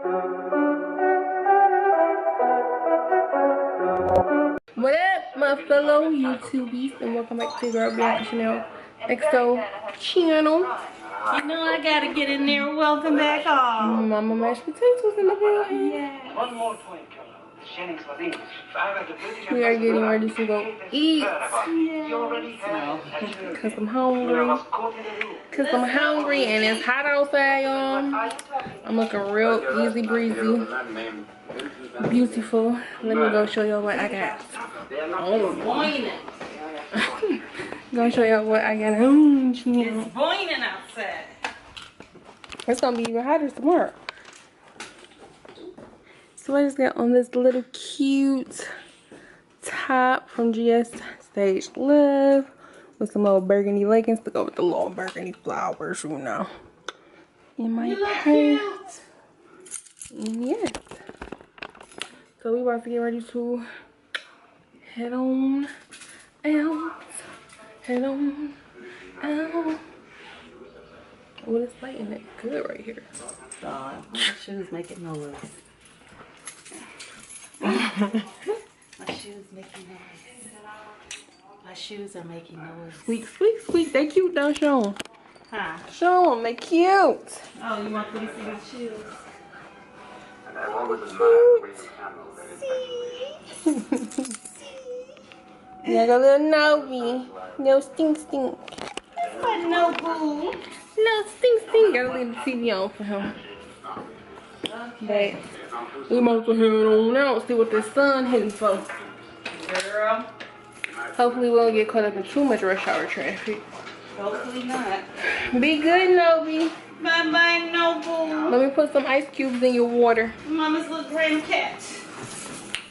What up, my fellow YouTubies, and welcome back to your girl Bianca Chanel XO channel. You know I gotta get in there. Welcome back home. Mama mashed potatoes in the building. Yeah. One more twinkle. We are getting ready to go eat. Cause I'm hungry. And it's hot outside, y'all. I'm looking real easy breezy. Beautiful. Let me go show y'all what I got. Boiling. Gonna show y'all what I got. It's boiling outside. It's gonna be even hotter tomorrow. So I just got on this little cute top from GS Stage Love with some little burgundy leggings to go with the little burgundy flowers, you know. In my purse. Yes. So we about to get ready to head on out. Head on out. Oh, it's lighting it good right here. God, my shoes making noise. My shoes making noise. My shoes are making noise. Squeak, squeak, squeak. They cute, don't show them. Huh? Show them, they cute. Oh, you want me to see the shoes? Yeah, got a little Novi. No stink stink. What no boo? No stink stink. Gotta leave the TV on for him. Okay. But we might as well head on out, see what the sun hitting for. Girl. Hopefully we won't get caught up in too much rush hour traffic. Hopefully not. Be good, Novi. Bye bye, no boo. Let me put some ice cubes in your water. Mama's little grand cat.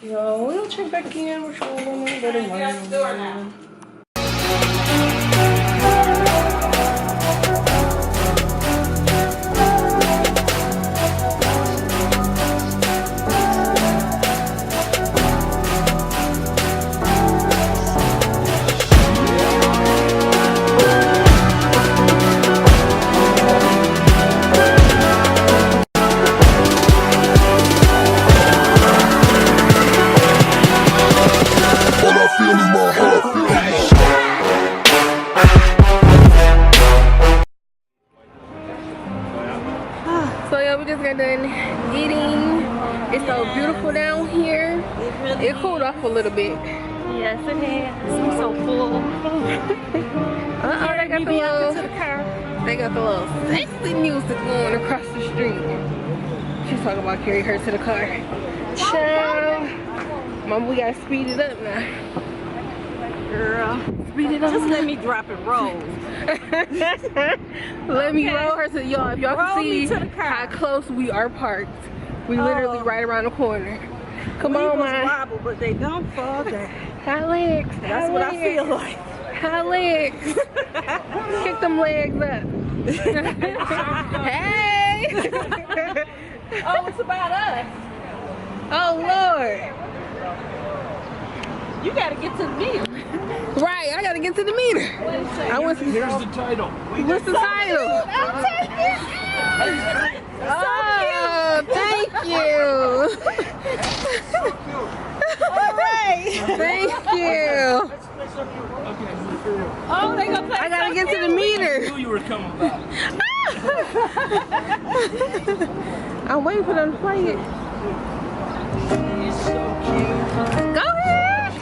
Yo, we'll check back in. We're sure we're gonna go to now. So yeah, we just got done eating. It's so beautiful down here. It cooled off a little bit. Yes, it has. I'm so full. They got the little, they got the little sexy music going across the street. She's talking about carrying her to the car. Child, Mom, we gotta speed it up now. Girl, Speed it up. just let me drop and roll. Let me roll her to y'all. If y'all Roll can me see to the car. how close we are parked. We literally right around the corner. Come on, man. Wobble, but they don't fall down. High legs. That's what I feel like. High legs. Kick them legs up. Hey! Oh, it's about us. Oh, Lord. You gotta get to the meal. Right, I gotta get to the meter. I want to. Here's the title. What's the title? I'll take it. Oh, thank you. All right. Thank you. Oh, they gonna play. I gotta get to the meter. I knew you were coming back. I'm waiting for them to play it. Go ahead.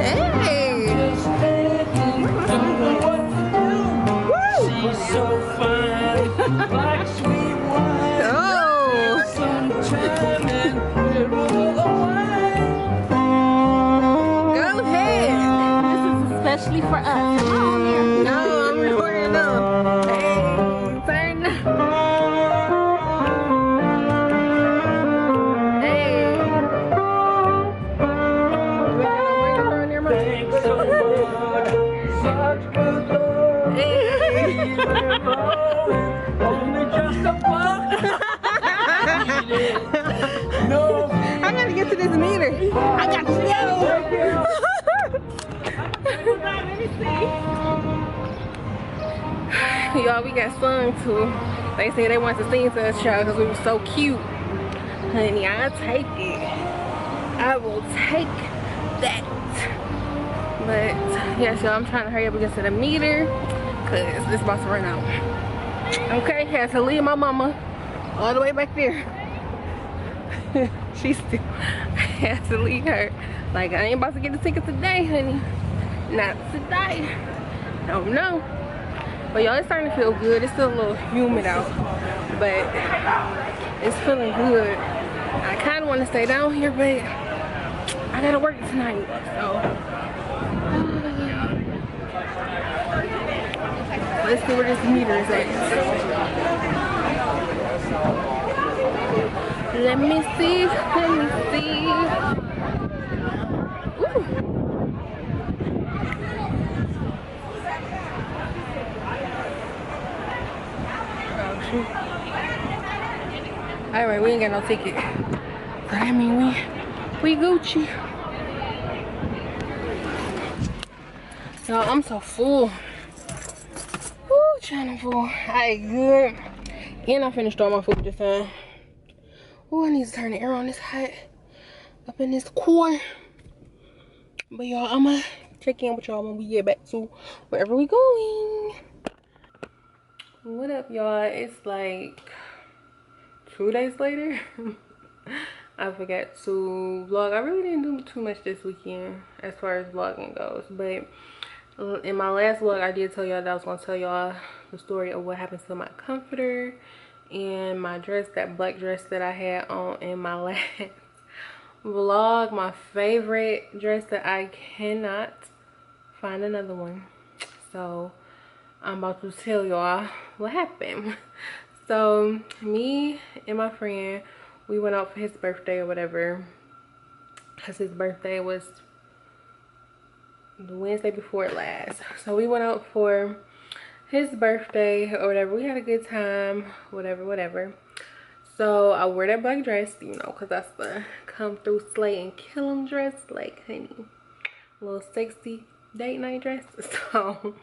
Hey. Woo. She's so fine, like sweet wine. Oh. Sunshine and river of wine. Go ahead. This is especially for us. Come on here. No, I'm recording now. Hey, turn. Hey. Thanks so much. Such good love. Hey. Only just a buck. No. I gotta get to this meter. I got to go. Y'all, we got sung to. They said they wanted to sing to us, child, because we were so cute. Honey, I'll take it. I will take that. But yeah, so I'm trying to hurry up and get to the meter because it's about to run out. Okay, had to leave my mama all the way back there. She still had to leave her. Like, I ain't about to get the ticket today, honey. Not today. Oh no. But y'all, it's starting to feel good. It's still a little humid out, but it's feeling good. I kind of want to stay down here, but I gotta work tonight, so let's see where this meter is at. Let me see. Let me see. Ooh. Oh shoot. Alright, we ain't got no ticket. So that mean we Gucci. So I'm so full. Woo, China full. Alright, good. And I finished all my food this time. Ooh, I need to turn the air on. This hot up in this core. But y'all, I'ma check in with y'all when we get back to wherever we going. What up, y'all? It's like 2 days later. I forgot to vlog. I really didn't do too much this weekend as far as vlogging goes, but in my last vlog I did tell y'all that I was going to tell y'all the story of what happened to my comforter and my dress, that black dress that I had on in my last vlog. My favorite dress that I cannot find another one, so I'm about to tell y'all what happened. So me and my friend, we went out for his birthday or whatever, because his birthday was the Wednesday before last. So we went out for his birthday or whatever. We had a good time, whatever. So I wore that black dress, you know, because that's the come through slay and kill 'em dress, like, honey, a little sexy date night dress. So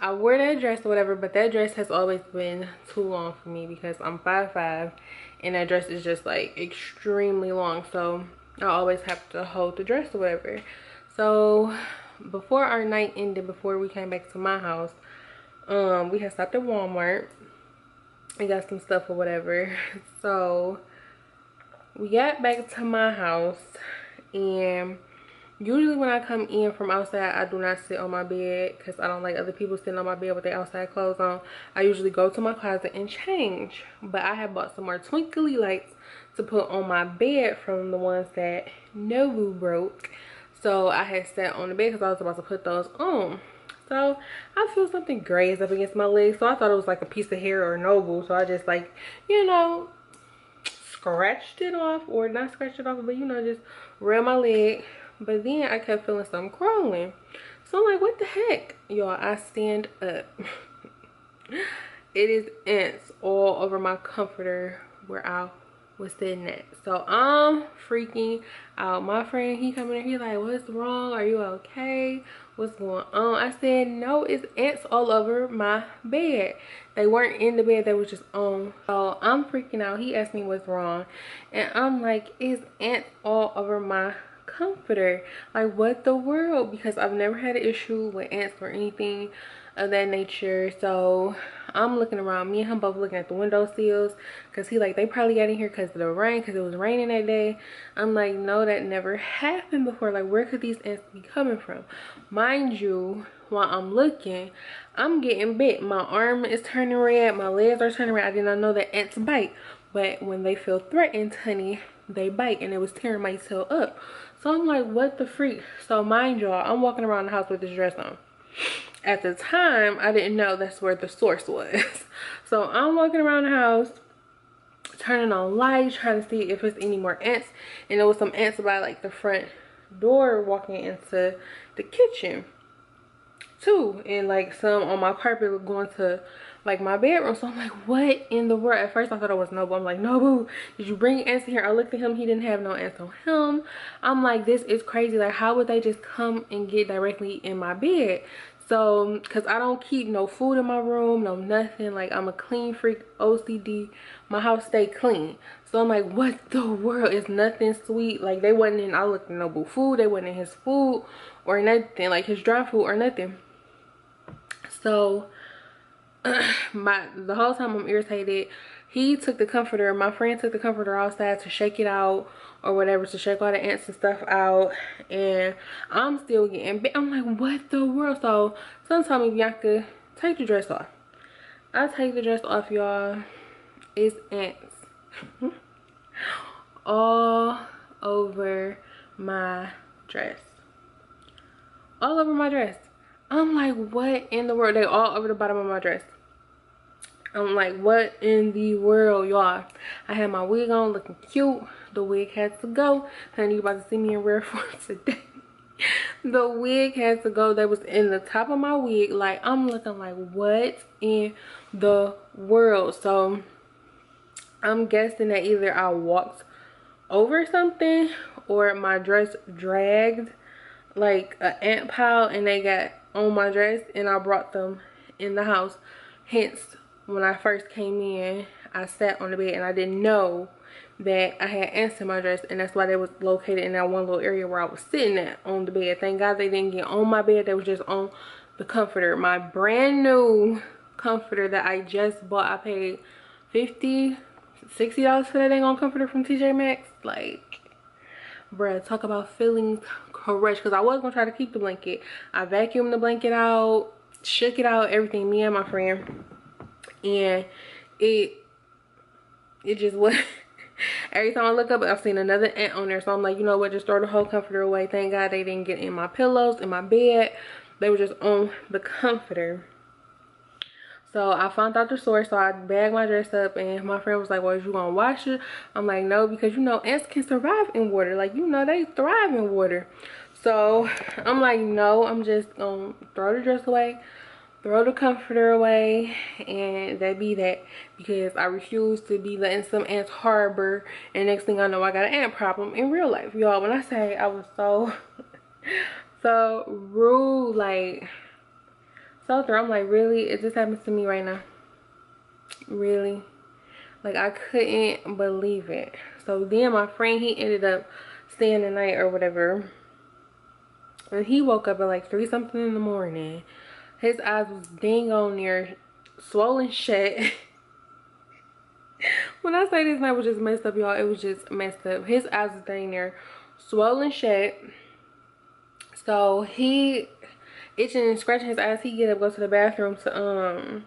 I wore that dress or whatever, but that dress has always been too long for me because I'm 5'5", and that dress is just like extremely long, so I always have to hold the dress or whatever. So before our night ended, before we came back to my house, we had stopped at Walmart and got some stuff or whatever. So we got back to my house, and usually when I come in from outside, I do not sit on my bed because I don't like other people sitting on my bed with their outside clothes on. I usually go to my closet and change, but I have bought some more twinkly lights to put on my bed from the ones that Nobu broke. So I had sat on the bed because I was about to put those on. So I feel something grazed up against my leg, so I thought it was like a piece of hair or Nobu, so I just, like, you know, scratched it off, or not scratched it off, but, you know, just rubbed my leg. But then I kept feeling something crawling, so I'm like, what the heck, y'all? I stand up. It is ants all over my comforter where I was sitting at. So I'm freaking out. My friend, he come in here, he like, what's wrong? Are you okay? What's going on? I said, no, it's ants all over my bed. They weren't in the bed, they was just on. So I'm freaking out. He asked me what's wrong, and I'm like, it's ants all over my comforter. Like, what the world? Because I've never had an issue with ants or anything of that nature. So I'm looking around, me and him both looking at the window sills, because he like, they probably got in here because of the rain, because it was raining that day. I'm like, no, that never happened before. Like, where could these ants be coming from? Mind you, while I'm looking, I'm getting bit. My arm is turning red, my legs are turning red. I did not know that ants bite, but when they feel threatened, honey, they bite, and it was tearing my tail up. So I'm like, what the freak? So mind y'all, I'm walking around the house with this dress on. At the time, I didn't know that's where the source was. So I'm walking around the house, turning on lights, trying to see if there's any more ants. And there was some ants by like the front door walking into the kitchen too. And like some on my carpet going to like my bedroom. So I'm like, what in the world? At first I thought it was Nobu. I'm like, Nobu, did you bring ants in here? I looked at him, he didn't have no ants on him. I'm like, this is crazy. Like, how would they just come and get directly in my bed? So because I don't keep no food in my room, no nothing, like I'm a clean freak, OCD, my house stay clean. So I'm like, what the world? Is nothing sweet. Like they wasn't in, I looked at Nobu food, they wasn't in his food or nothing, like his dry food or nothing. So the whole time I'm irritated. He took the comforter, my friend took the comforter outside to shake it out or whatever, to shake all the ants and stuff out, and I'm still getting, I'm like, what the world? So someone told me, Bianca, take the dress off. I take the dress off, y'all. It's ants all over my dress, all over my dress. I'm like, what in the world? They all over the bottom of my dress. I'm like, what in the world, y'all? I had my wig on, looking cute. The wig had to go. Honey, you about to see me in rare form today. The wig had to go. That was in the top of my wig. Like, I'm looking like, what in the world? So, I'm guessing that either I walked over something or my dress dragged like an ant pile and they got on my dress and I brought them in the house. Hence, when I first came in, I sat on the bed and I didn't know that I had ants in my dress, and that's why they was located in that one little area where I was sitting at on the bed. Thank God they didn't get on my bed. They was just on the comforter, my brand new comforter that I just bought. I paid $50-$60 for that dang on comforter from TJ Maxx. Like, bruh, talk about feelings crushed, because I was gonna try to keep the blanket. I vacuumed the blanket out, shook it out, everything, me and my friend, and it just was every time I look up, I've seen another ant on there. So I'm like, you know what, just throw the whole comforter away. Thank God they didn't get in my pillows, in my bed. They were just on the comforter. So I found out the source, so I bagged my dress up, and my friend was like, well, is you gonna wash it? I'm like, no, because you know ants can survive in water. Like, you know, they thrive in water. So I'm like, no, I'm just gonna throw the dress away, throw the comforter away, and that be that, because I refuse to be letting some ants harbor, and next thing I know I got an ant problem in real life. Y'all, when I say I was so so rude, like so through, I'm like, really? It just happens to me right now? Really? Like, I couldn't believe it. So then my friend, he ended up staying the night or whatever, and he woke up at like 3 something in the morning. His eyes was dang on near swollen shut. When I say this night was just messed up, y'all, it was just messed up. His eyes was dang near swollen shut. So he itching and scratching his eyes. He get up, go to the bathroom to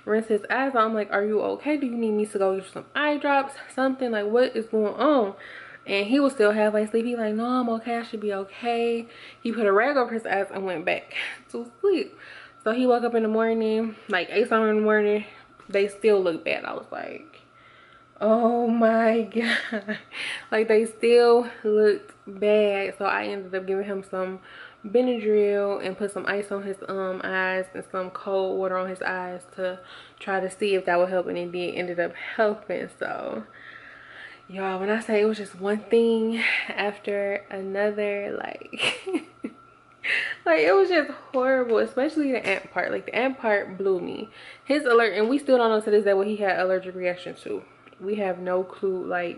rinse his eyes out. I'm like, are you okay? Do you need me to go get you some eye drops, something? Like, what is going on? And he was still halfway asleep. He like, no, I'm okay, I should be okay. He put a rag over his eyes and went back to sleep. So he woke up in the morning, like 8 something in the morning. They still look bad. I was like, oh my God. Like, they still looked bad. So I ended up giving him some Benadryl and put some ice on his eyes and some cold water on his eyes to try to see if that would help, and it did ended up helping. So y'all, when I say it was just one thing after another, like like it was just horrible, especially the ant part. Like, the ant part blew me. His alert, and we still don't know to this day what he had allergic reaction to. We have no clue. Like,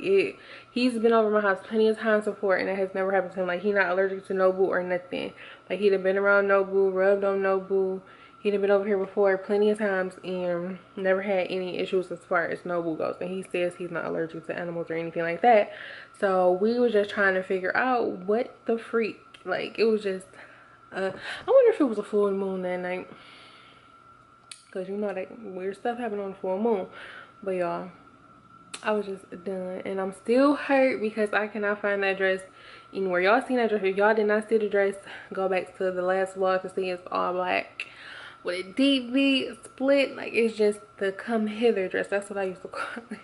he's been over my house plenty of times before, and it has never happened to him. Like, he not allergic to Nobu or nothing. Like, he'd have been around Nobu, rubbed on Nobu. He'd have been over here before plenty of times and never had any issues as far as Nobu goes. And he says he's not allergic to animals or anything like that. So we were just trying to figure out what the freak. Like, it was just I wonder if it was a full moon that night, because you know that weird stuff happened on the full moon. But y'all, I was just done, and I'm still hurt because I cannot find that dress anywhere. Y'all seen that dress? If y'all did not see the dress, go back to the last vlog to see it's all black with a deep V split. Like, it's just the come hither dress. That's what I used to call it.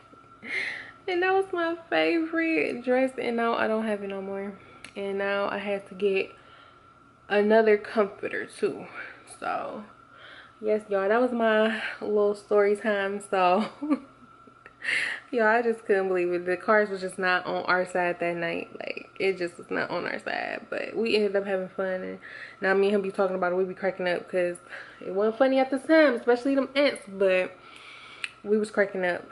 And that was my favorite dress, and now I don't have it no more. And now I had to get another comforter too. So yes, y'all, that was my little story time. So y'all, I just couldn't believe it. The cars was just not on our side that night. Like, it just was not on our side. But we ended up having fun, and now me and him be talking about it. We be cracking up because it wasn't funny at the time, especially them ants, but we was cracking up.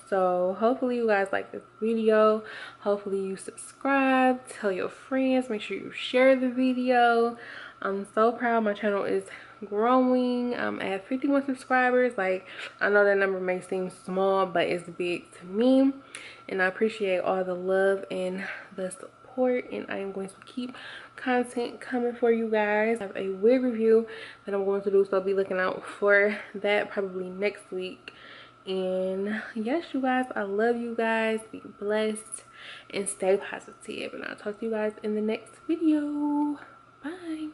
So hopefully you guys like this video. Hopefully you subscribe, tell your friends, make sure you share the video. I'm so proud. My channel is growing. I'm at 51 subscribers. Like, I know that number may seem small, but it's big to me, and I appreciate all the love and the support, and I am going to keep content coming for you guys. I have a wig review that I'm going to do, so be looking out for that probably next week. And yes, you guys, I love you guys. Be blessed and stay positive, and I'll talk to you guys in the next video. Bye.